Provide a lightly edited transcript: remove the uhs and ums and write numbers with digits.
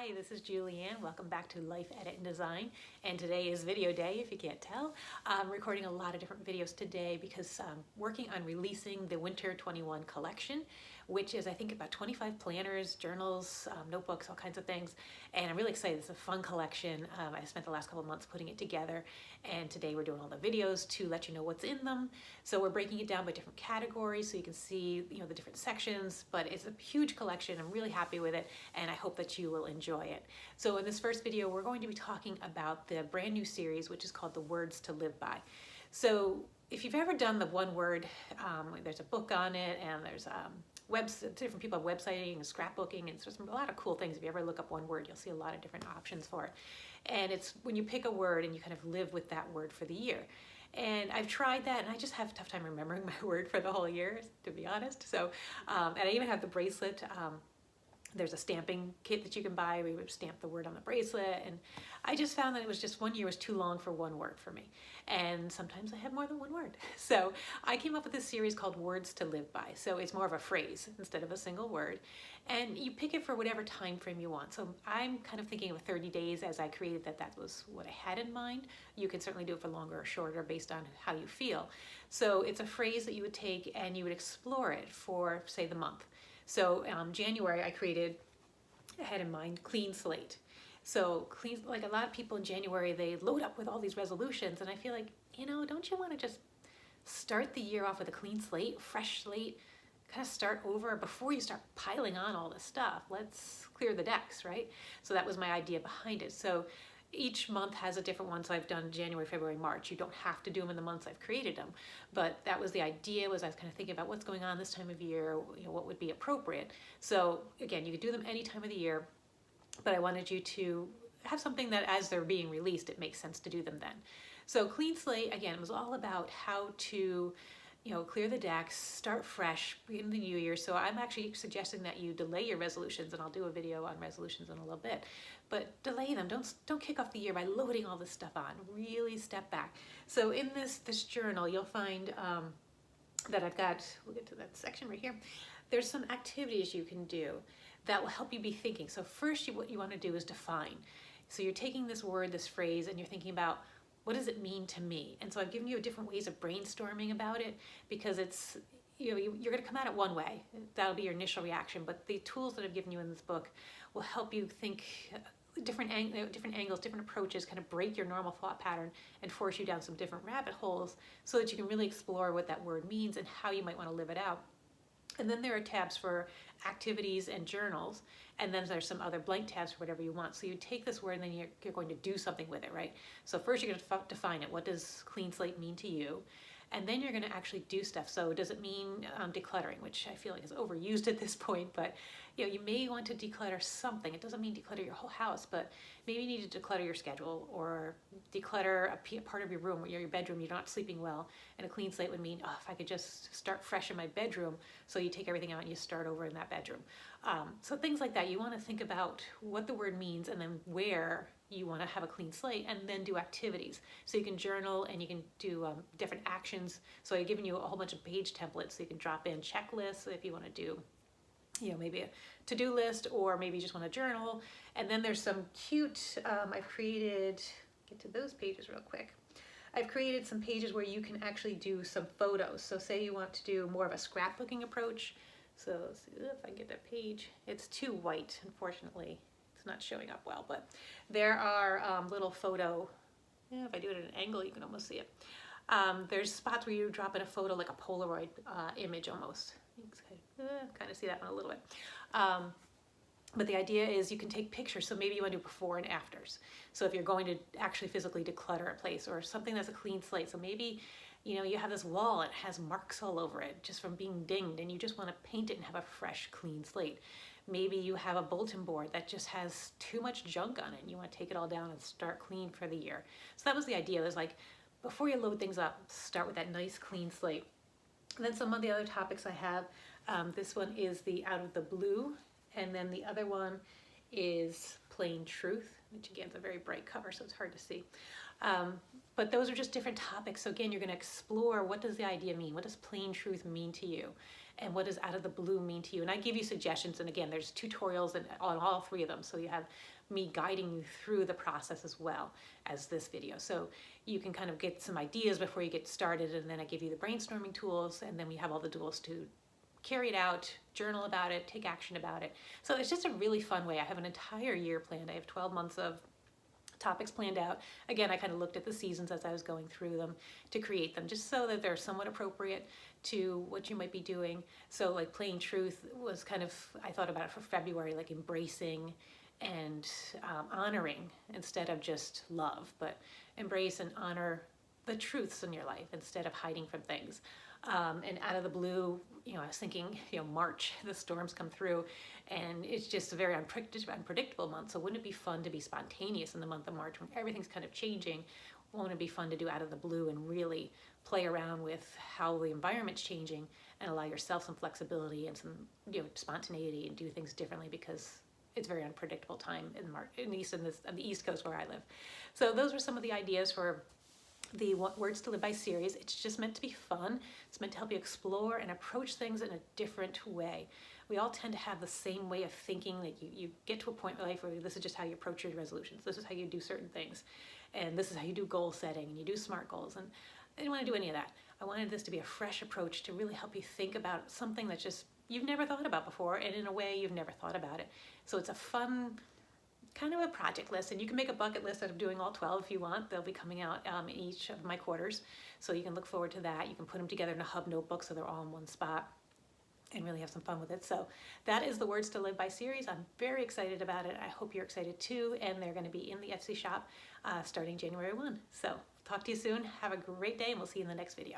Hi, this is Julianne. Welcome back to Life Edit and Design. And today is video day, if you can't tell. I'm recording a lot of different videos today because I'm working on releasing the Winter 21 collection, which is I think about 25 planners, journals, notebooks, all kinds of things. And I'm really excited. It's a fun collection. I spent the last couple of months putting it together. And today we're doing all the videos to let you know what's in them. So we're breaking it down by different categories so you can see the different sections. But it's a huge collection. I'm really happy with it. And I hope that you will enjoy it. So in this first video, we're going to be talking about the brand new series, which is called The Words to Live By. So if you've ever done the one word, there's a book on it, and there's different people have websiting and scrapbooking, and there's a lot of cool things. If you ever look up one word, you'll see a lot of different options for it. And it's when you pick a word and you kind of live with that word for the year. And I've tried that, and I just have a tough time remembering my word for the whole year, to be honest. So, and I even have the bracelet. There's a stamping kit that you can buy where you would stamp the word on the bracelet. And I just found that it was just one year was too long for one word for me. And sometimes I have more than one word. So I came up with this series called Words to Live By. So it's more of a phrase instead of a single word. And you pick it for whatever time frame you want. So I'm kind of thinking of 30 days as I created that was what I had in mind. You can certainly do it for longer or shorter based on how you feel. So it's a phrase that you would take and you would explore it for, say, the month. So January, I had in mind clean slate. So clean, like a lot of people in January, they load up with all these resolutions, and I feel like, don't you want to just start the year off with a clean slate, fresh slate, kind of start over before you start piling on all this stuff? Let's clear the decks, right? So that was my idea behind it. So each month has a different one. So I've done January, February, March. You don't have to do them in the months I've created them. But that was the idea, was I was kind of thinking about what's going on this time of year, what would be appropriate. So again, you could do them any time of the year, but I wanted you to have something that as they're being released, it makes sense to do them then. So Clean Slate, again, was all about how to clear the decks, start fresh, begin the new year. So I'm actually suggesting that you delay your resolutions, and I'll do a video on resolutions in a little bit. But delay them. Don't kick off the year by loading all this stuff on. Really step back. So in this journal, you'll find that I've got, we'll get to that section right here. There's some activities you can do that will help you be thinking. So first, what you want to do is define. So you're taking this word, this phrase, and you're thinking about, what does it mean to me? And so I've given you different ways of brainstorming about it, because it's, you're going to come at it one way. That'll be your initial reaction. But the tools that I've given you in this book will help you think different angles, different approaches, kind of break your normal thought pattern and force you down some different rabbit holes so that you can really explore what that word means and how you might want to live it out. And then there are tabs for activities and journals, and then there's some other blank tabs for whatever you want. So you take this word and then you're going to do something with it, right? So first you're going to define it. What does clean slate mean to you? And then you're going to actually do stuff. So does it mean decluttering, which I feel like is overused at this point, but you may want to declutter something. It doesn't mean declutter your whole house, but maybe you need to declutter your schedule or declutter a part of your room, or your bedroom, you're not sleeping well. And a clean slate would mean, if I could just start fresh in my bedroom. So you take everything out and you start over in that bedroom. So things like that. You want to think about what the word means and then where you want to have a clean slate, and then do activities. So you can journal and you can do different actions. So I've given you a whole bunch of page templates so you can drop in checklists if you want to do maybe a to-do list, or maybe you just want to journal. And then there's some cute, I've created, get to those pages real quick. I've created some pages where you can actually do some photos. So say you want to do more of a scrapbooking approach. So let's see if I can get that page. It's too white, unfortunately. It's not showing up well, but there are little photo, if I do it at an angle, you can almost see it. There's spots where you drop in a photo, like a Polaroid image almost. You can kind of see that one a little bit. But the idea is you can take pictures. So maybe you want to do before and afters. So if you're going to actually physically declutter a place, or something that's a clean slate. So maybe, you have this wall, it has marks all over it just from being dinged, and you just want to paint it and have a fresh, clean slate. Maybe you have a bulletin board that just has too much junk on it, and you want to take it all down and start clean for the year. So that was the idea, was like, before you load things up, start with that nice, clean slate. And then some of the other topics I have, this one is the Out of the Blue, and then the other one is Plain Truth, which again is a very bright cover, so it's hard to see. But those are just different topics. So again, you're going to explore, what does the idea mean? What does plain truth mean to you? and what does out of the blue mean to you? And I give you suggestions, and again, there's tutorials on all 3 of them, so you have me guiding you through the process as well as this video. So you can kind of get some ideas before you get started, and then I give you the brainstorming tools, and then we have all the tools to carry it out, journal about it, take action about it. So it's just a really fun way. I have an entire year planned. I have 12 months of topics planned out. Again, I kind of looked at the seasons as I was going through them to create them, just so that they're somewhat appropriate to what you might be doing. So like Plain Truth was kind of, I thought about it for February, like embracing and honoring instead of just love, but embrace and honor the truths in your life instead of hiding from things. And out of the blue, I was thinking, March, the storms come through, and it's just a very unpredictable month. So wouldn't it be fun to be spontaneous in the month of March when everything's kind of changing? Won't it be fun to do out of the blue and really play around with how the environment's changing and allow yourself some flexibility and some, spontaneity and do things differently, because it's a very unpredictable time in March, at least on the East Coast where I live. So those were some of the ideas for the Words to Live By series. It's just meant to be fun. It's meant to help you explore and approach things in a different way. We all tend to have the same way of thinking, that you get to a point in life where this is just how you approach your resolutions. This is how you do certain things. And this is how you do goal setting, and you do SMART goals. And I didn't want to do any of that. I wanted this to be a fresh approach to really help you think about something that just you've never thought about before, and in a way you've never thought about it. So it's a fun kind of a project list, and you can make a bucket list out of doing all 12 if you want. They'll be coming out in each of my quarters, so you can look forward to that. You can put them together in a hub notebook so they're all in one spot and really have some fun with it. So that is the Words to Live By series. I'm very excited about it. I hope you're excited too, and they're going to be in the Etsy shop starting January 1. So talk to you soon. Have a great day, and we'll see you in the next video.